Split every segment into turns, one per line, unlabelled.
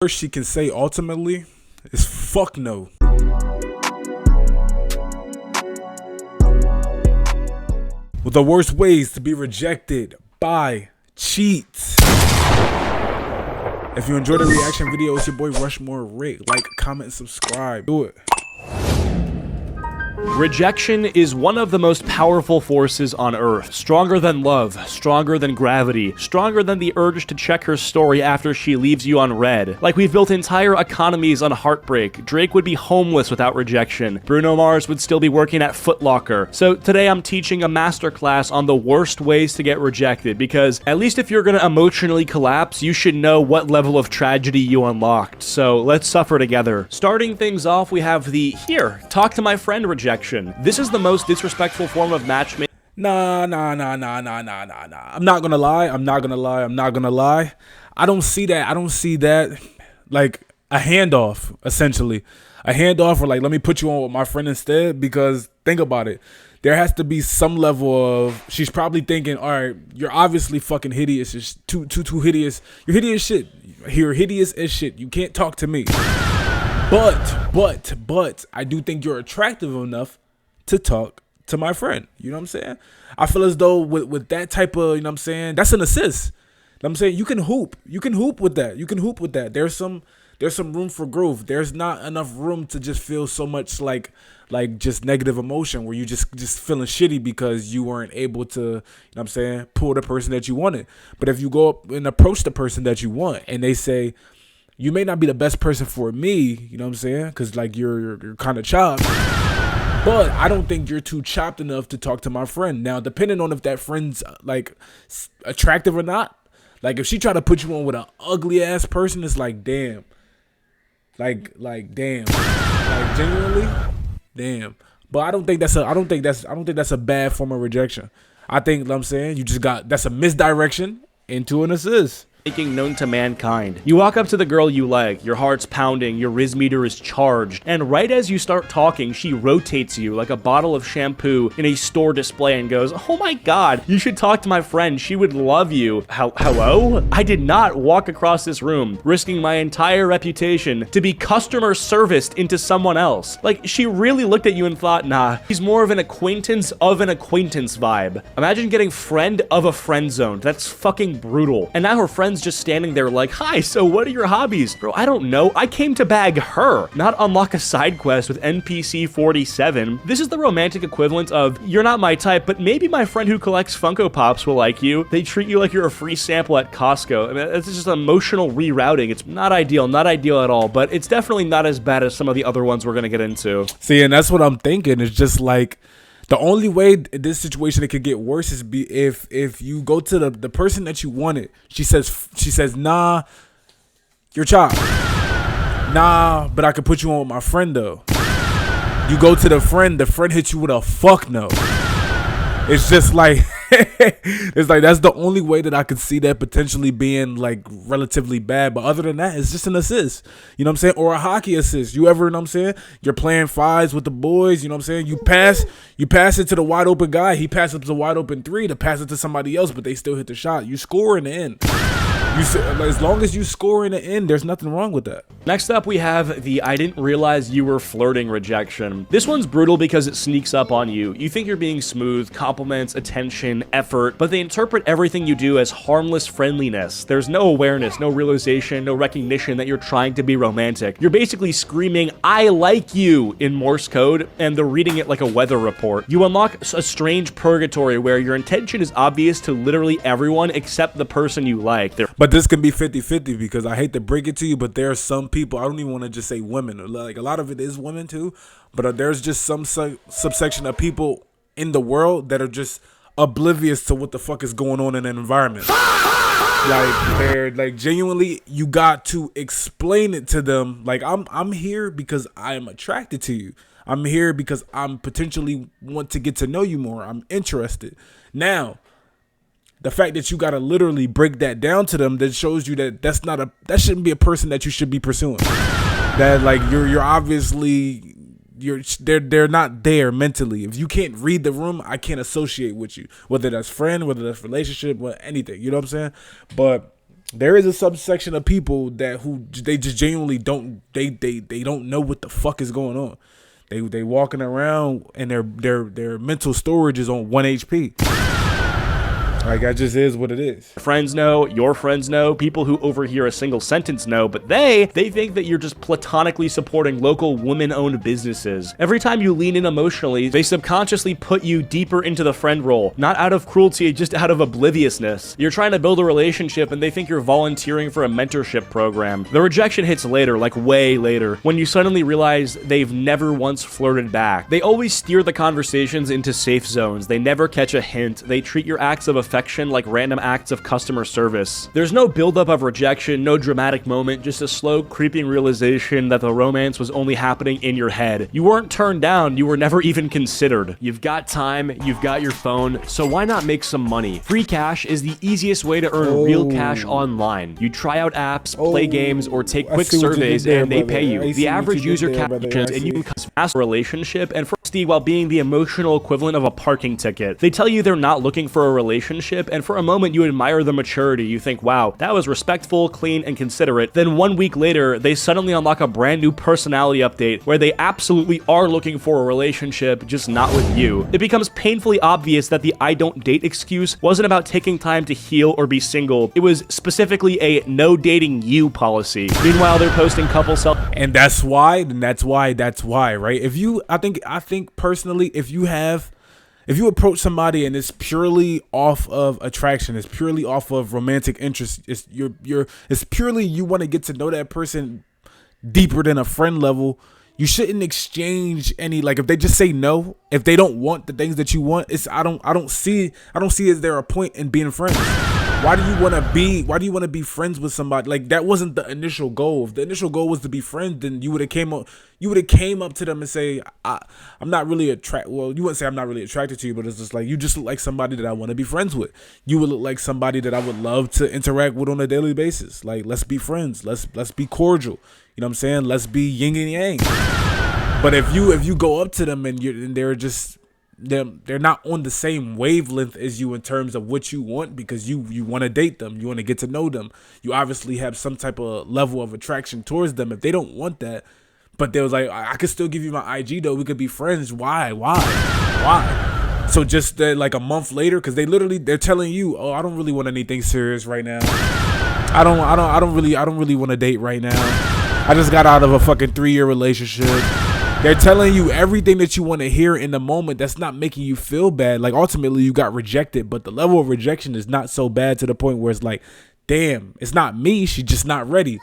Worst she can say ultimately is fuck no. Well, the worst ways to be rejected by cheats. If you enjoyed the reaction video, it's your boy RushMoreRick. Like, comment, and subscribe. Do it.
Rejection is one of the most powerful forces on Earth. Stronger than love, stronger than gravity, stronger than the urge to check her story after she leaves you unread. Like, we've built entire economies on heartbreak. Drake would be homeless without rejection. Bruno Mars would still be working at Foot Locker. So today I'm teaching a masterclass on the worst ways to get rejected, because at least if you're gonna emotionally collapse, you should know what level of tragedy you unlocked. So let's suffer together. Starting things off, we have the here, talk to my friend rejection. This is the most disrespectful form of matchmaking.
Nah. I'm not gonna lie. I don't see that like a handoff, essentially. A handoff, or like, let me put you on with my friend instead, because think about it. There has to be some level of, she's probably thinking, all right, you're obviously fucking hideous. It's too hideous. You're hideous shit. You're hideous as shit. You can't talk to me. But I do think you're attractive enough to talk to my friend. You know what I'm saying? I feel as though with that type of, you know what I'm saying, that's an assist. You know what I'm saying? You can hoop. You can hoop with that. There's some room for growth. There's not enough room to just feel so much like just negative emotion, where you just feeling shitty because you weren't able to, you know what I'm saying, pull the person that you wanted. But if you go up and approach the person that you want and they say, you may not be the best person for me, you know what I'm saying, because like you're kind of chopped, but I don't think you're too chopped enough to talk to my friend. Now, depending on if that friend's like attractive or not, like if she try to put you on with an ugly ass person, it's like, damn, like damn, like genuinely, damn. But I don't think that's a bad form of rejection. I think, you know what I'm saying, that's a misdirection into an assist.
Making known to mankind. You walk up to the girl you like, your heart's pounding, your Riz meter is charged, and right as you start talking, she rotates you like a bottle of shampoo in a store display and goes, oh my god, you should talk to my friend, she would love you. Hello? I did not walk across this room, risking my entire reputation to be customer serviced into someone else. Like, she really looked at you and thought, nah, he's more of an acquaintance vibe. Imagine getting friend of a friend zoned. That's fucking brutal. And now her friend's just standing there like, hi, so what are your hobbies? Bro, I don't know. I came to bag her, not unlock a side quest with NPC 47. This is the romantic equivalent of, you're not my type, but maybe my friend who collects Funko Pops will like you. They treat you like you're a free sample at Costco. I mean, it's just emotional rerouting. It's not ideal at all, but it's definitely not as bad as some of the other ones we're gonna get into.
See, and that's what I'm thinking. It's just like, the only way in this situation it could get worse is if you go to the person that you wanted. She says, nah, you're chopped. Nah, but I could put you on with my friend though. You go to the friend hits you with a fuck no. It's just like, it's like, that's the only way that I could see that potentially being like relatively bad. But other than that, it's just an assist, you know what I'm saying? Or a hockey assist. You ever, you know what I'm saying, you're playing fives with the boys, you know what I'm saying? You pass it to the wide open guy. He passes up the wide open three to pass it to somebody else, but they still hit the shot. You score in the end. As long as you score in the end, there's nothing wrong with that.
Next up, we have the I didn't realize you were flirting rejection. This one's brutal because it sneaks up on you. You think you're being smooth, compliments, attention, effort, but they interpret everything you do as harmless friendliness. There's no awareness, no realization, no recognition that you're trying to be romantic. You're basically screaming, I like you, in Morse code, and they're reading it like a weather report. You unlock a strange purgatory where your intention is obvious to literally everyone except the person you like.
But this can be 50-50, because I hate to break it to you, but there are some people, I don't even want to just say women, like a lot of it is women too, but there's just some subsection of people in the world that are just oblivious to what the fuck is going on in an environment. Like, they're like, genuinely, you got to explain it to them. Like, I'm here because I am attracted to you. I'm here because I'm potentially want to get to know you more. I'm interested. Now, the fact that you gotta literally break that down to them, that shows you that that shouldn't be a person that you should be pursuing. That like you're obviously they're not there mentally. If you can't read the room, I can't associate with you. Whether that's friend, whether that's relationship, anything. You know what I'm saying? But There is a subsection of people that who they just genuinely don't they don't know what the fuck is going on. They walking around and their mental storage is on 1 HP. Like, that just is what it is.
Friends know, your friends know, people who overhear a single sentence know, but they think that you're just platonically supporting local women-owned businesses. Every time you lean in emotionally, they subconsciously put you deeper into the friend role, not out of cruelty, just out of obliviousness. You're trying to build a relationship and they think you're volunteering for a mentorship program. The rejection hits later, like way later, when you suddenly realize they've never once flirted back. They always steer the conversations into safe zones. They never catch a hint. They treat your acts of affection like random acts of customer service. There's no buildup of rejection, no dramatic moment, just a slow, creeping realization that the romance was only happening in your head. You weren't turned down, you were never even considered. You've got time, you've got your phone, so why not make some money? Free cash is the easiest way to earn real cash online. You try out apps, play games, or take quick surveys, and they pay you. The average user captions, and you can fast a relationship, and frosty while being the emotional equivalent of a parking ticket. They tell you they're not looking for a relationship, and for a moment you admire the maturity. You think, wow, that was respectful, clean, and considerate. Then 1 week later, they suddenly unlock a brand new personality update where they absolutely are looking for a relationship, just not with you. It becomes painfully obvious that the I don't date excuse wasn't about taking time to heal or be single. It was specifically a no dating you policy. Meanwhile, they're posting couple self,
and that's why, right? If you, I think personally, if you approach somebody and it's purely off of attraction, it's purely off of romantic interest, it's purely you want to get to know that person deeper than a friend level, you shouldn't exchange any, like, if they just say no, if they don't want the things that you want, it's I don't see is there a point in being friends? Why do you want to be friends with somebody? Like, that wasn't the initial goal. If the initial goal was to be friends, then you would have came up to them and say, I'm not really well, you wouldn't say I'm not really attracted to you, but it's just like, you just look like somebody that I want to be friends with. You would look like somebody that I would love to interact with on a daily basis. Like, let's be friends. Let's be cordial. You know what I'm saying? Let's be yin and yang. But if you go up to them and they're just, they're not on the same wavelength as you in terms of what you want, because you want to date them, you want to get to know them, you obviously have some type of level of attraction towards them. If they don't want that, but they was like, I could still give you my IG though, we could be friends. Why? So just like a month later, because they're telling you, oh, I don't really want anything serious right now. I don't really want to date right now. I just got out of a fucking 3-year relationship. They're telling you everything that you want to hear in the moment. That's not making you feel bad. Like, ultimately you got rejected, but the level of rejection is not so bad to the point where it's like, damn, it's not me, she's just not ready.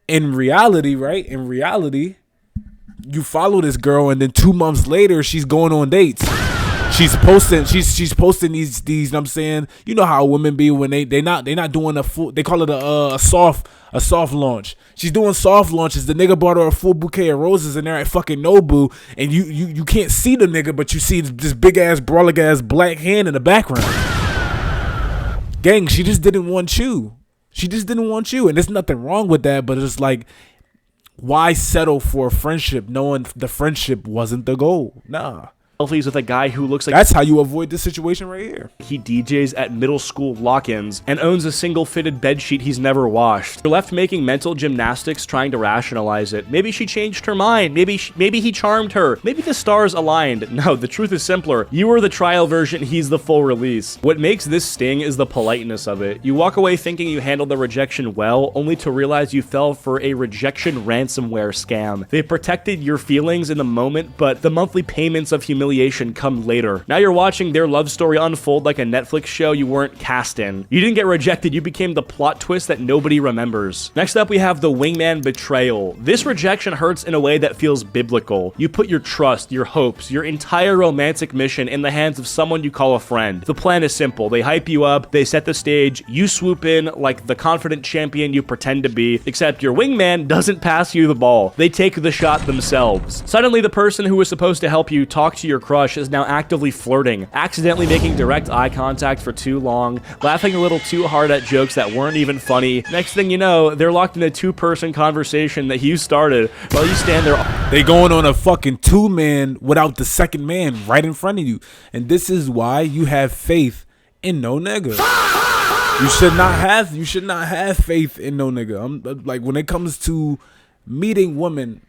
In reality, right? In reality, you follow this girl and then 2 months later she's going on dates. She's posting these, you know what I'm saying? You know how women be when they not doing a full, they call it a soft launch. She's doing soft launches. The nigga bought her a full bouquet of roses and they're at fucking Nobu, and you can't see the nigga, but you see this big ass brolic ass black hand in the background. Gang, she just didn't want you. And there's nothing wrong with that, but it's like, why settle for a friendship knowing the friendship wasn't the goal? Nah.
selfies with a guy who looks like...
That's how you avoid this situation right here.
He DJs at middle school lock-ins and owns a single fitted bedsheet he's never washed. You're left making mental gymnastics trying to rationalize it. Maybe she changed her mind. Maybe he charmed her. Maybe the stars aligned. No, the truth is simpler. You were the trial version, he's the full release. What makes this sting is the politeness of it. You walk away thinking you handled the rejection well, only to realize you fell for a rejection ransomware scam. They protected your feelings in the moment, but the monthly payments of humiliation come later. Now you're watching their love story unfold like a Netflix show you weren't cast in. You didn't get rejected, you became the plot twist that nobody remembers. Next up, we have the wingman betrayal. This rejection hurts in a way that feels biblical. You put your trust, your hopes, your entire romantic mission in the hands of someone you call a friend. The plan is simple. They hype you up, they set the stage, you swoop in like the confident champion you pretend to be, except your wingman doesn't pass you the ball. They take the shot themselves. Suddenly, the person who was supposed to help you talk to your crush is now actively flirting, accidentally making direct eye contact for too long, laughing a little too hard at jokes that weren't even funny. Next thing you know, they're locked in a two-person conversation that you started while you stand there.
They going on a fucking two-man without the second man right in front of you. And this is why you have faith in no nigga. You should not have faith in no nigga. I'm like, when it comes to meeting women,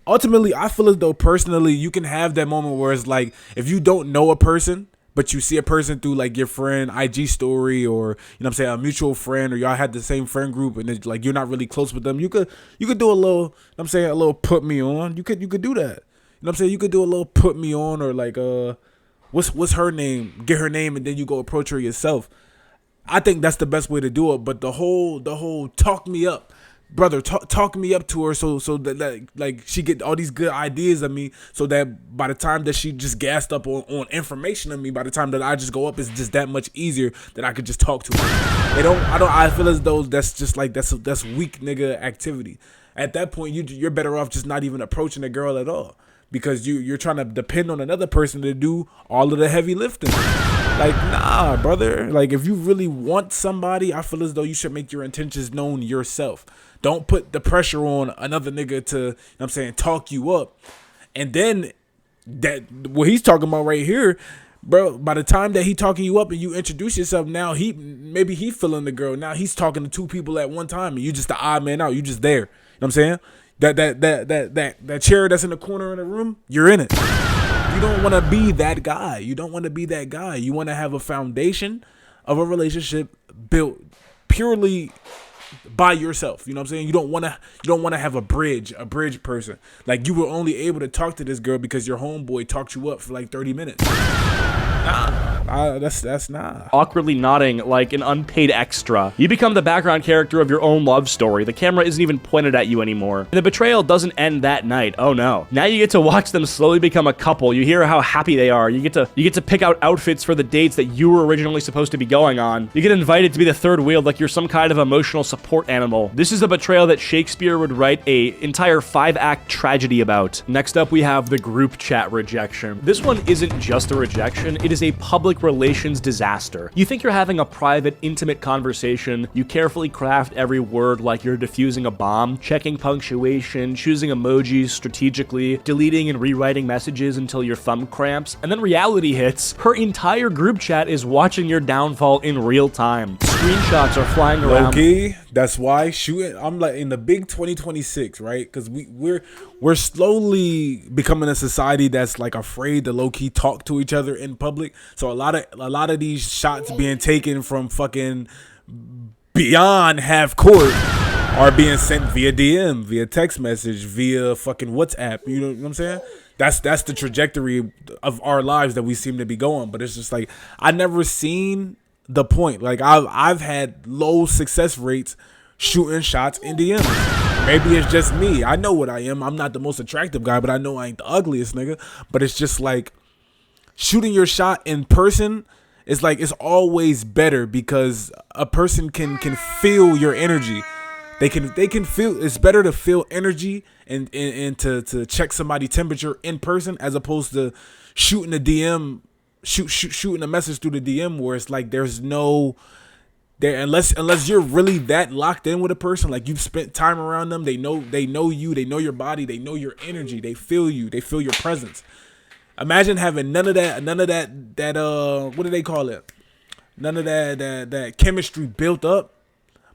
ultimately I feel as though personally you can have that moment where it's like, if you don't know a person but you see a person through like your friend IG story, or you know what I'm saying, a mutual friend, or y'all had the same friend group and it's like you're not really close with them, you could do a little, you know what I'm saying, a little put me on. You could do that. You know what I'm saying? You could do a little put me on, or like what's her name? Get her name and then you go approach her yourself. I think that's the best way to do it. But the whole talk me up, brother, talk me up to her so that like she get all these good ideas of me, so that by the time that she just gassed up on information of me, by the time that I just go up, it's just that much easier that I could just talk to her. I feel as though that's just like that's weak nigga activity. At that point, you're better off just not even approaching a girl at all, because you're trying to depend on another person to do all of the heavy lifting. Like, nah, brother. Like, if you really want somebody, I feel as though you should make your intentions known yourself. Don't put the pressure on another nigga to, you know what I'm saying, talk you up. And then that what he's talking about right here, bro, by the time that he talking you up and you introduce yourself, now maybe he feeling the girl. Now he's talking to two people at one time and you just the odd man out. You just there. You know what I'm saying? That chair that's in the corner in the room, you're in it. You don't want to be that guy. You don't want to be that guy. You want to have a foundation of a relationship built purely by yourself. You know what I'm saying? You don't want to have a bridge person. Like, you were only able to talk to this girl because your homeboy talked you up for like 30 minutes. That's nah.
Awkwardly nodding like an unpaid extra. You become the background character of your own love story. The camera isn't even pointed at you anymore. And the betrayal doesn't end that night. Oh no. Now you get to watch them slowly become a couple. You hear how happy they are. You get to pick out outfits for the dates that you were originally supposed to be going on. You get invited to be the third wheel like you're some kind of emotional support animal. This is a betrayal that Shakespeare would write a entire 5-act tragedy about. Next up, we have the group chat rejection. This one isn't just a rejection. It is a public relations disaster. You think you're having a private, intimate conversation. You carefully craft every word like you're defusing a bomb, checking punctuation, choosing emojis strategically, deleting and rewriting messages until your thumb cramps, and then reality hits. Her entire group chat is watching your downfall in real time. Screenshots are flying around.
Okay, that's why shooting. I'm like in the big 2026, right? Because we're slowly becoming a society that's like afraid to low-key talk to each other in public. So a lot of these shots being taken from fucking beyond half court are being sent via DM, via text message, via fucking WhatsApp. You know what I'm saying? That's the trajectory of our lives that we seem to be going. But it's just like, I never seen the point. Like, I've had low success rates shooting shots in DM. Maybe it's just me. I know what I am. I'm not the most attractive guy, but I know I ain't the ugliest nigga. But it's just like, shooting your shot in person is like, it's always better because a person can feel your energy. They can feel. It's better to feel energy and to check somebody's temperature in person as opposed to shooting a DM, shooting a message through the DM where it's like there's no there unless you're really that locked in with a person, like you've spent time around them, they know you, they know your body, they know your energy, they feel you, they feel your presence. Imagine having none of that what do they call it? None of that chemistry built up,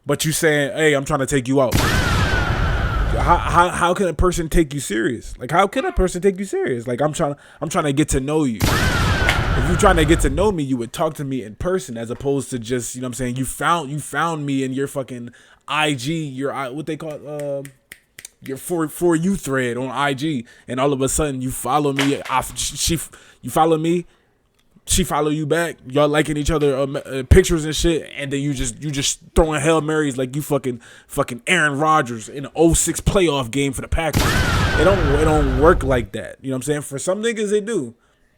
but you saying, "Hey, I'm trying to take you out." How can a person take you serious? Like, how can a person take you serious? Like, I'm trying to get to know you. If you're trying to get to know me, you would talk to me in person as opposed to just, you know what I'm saying, you found me in your fucking IG, your what they call your for you thread on IG, and all of a sudden you follow me, you follow me, she follow you back, y'all liking each other pictures and shit, and then you just throwing Hail Marys like you fucking Aaron Rodgers in an 06 playoff game for the Packers. It don't work like that. You know what I'm saying? For some niggas they do.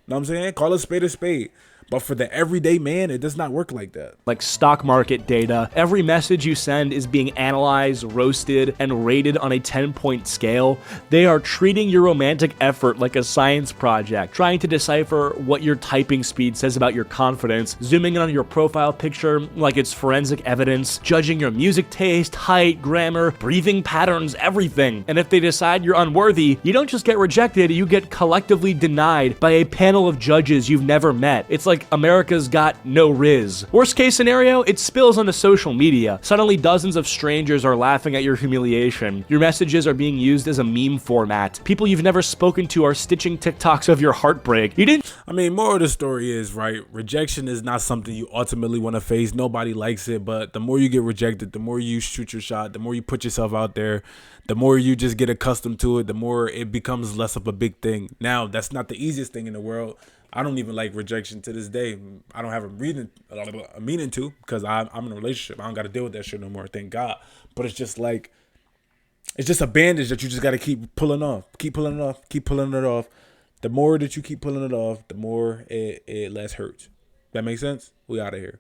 You know what I'm saying? Call a spade a spade. But for the everyday man, it does not work like that.
Like stock market data, every message you send is being analyzed, roasted, and rated on a 10-point scale. They are treating your romantic effort like a science project, trying to decipher what your typing speed says about your confidence, zooming in on your profile picture like it's forensic evidence, judging your music taste, height, grammar, breathing patterns, everything. And if they decide you're unworthy, you don't just get rejected, you get collectively denied by a panel of judges you've never met. It's like like America's got no riz. Worst case scenario, it spills onto social media. Suddenly dozens of strangers are laughing at your humiliation. Your messages are being used as a meme format. People you've never spoken to are stitching TikToks of your heartbreak. You didn't.
I mean, moral of the story is, right, rejection is not something you ultimately want to face. Nobody likes it, but the more you get rejected, the more you shoot your shot, the more you put yourself out there, the more you just get accustomed to it, the more it becomes less of a big thing. Now, that's not the easiest thing in the world. I don't even like rejection to this day. I don't have a meaning to, because I'm in a relationship. I don't got to deal with that shit no more, thank God. But it's just like, it's just a bandage that you just got to keep pulling off. Keep pulling it off. Keep pulling it off. The more that you keep pulling it off, the more it less hurts. That makes sense? We out of here.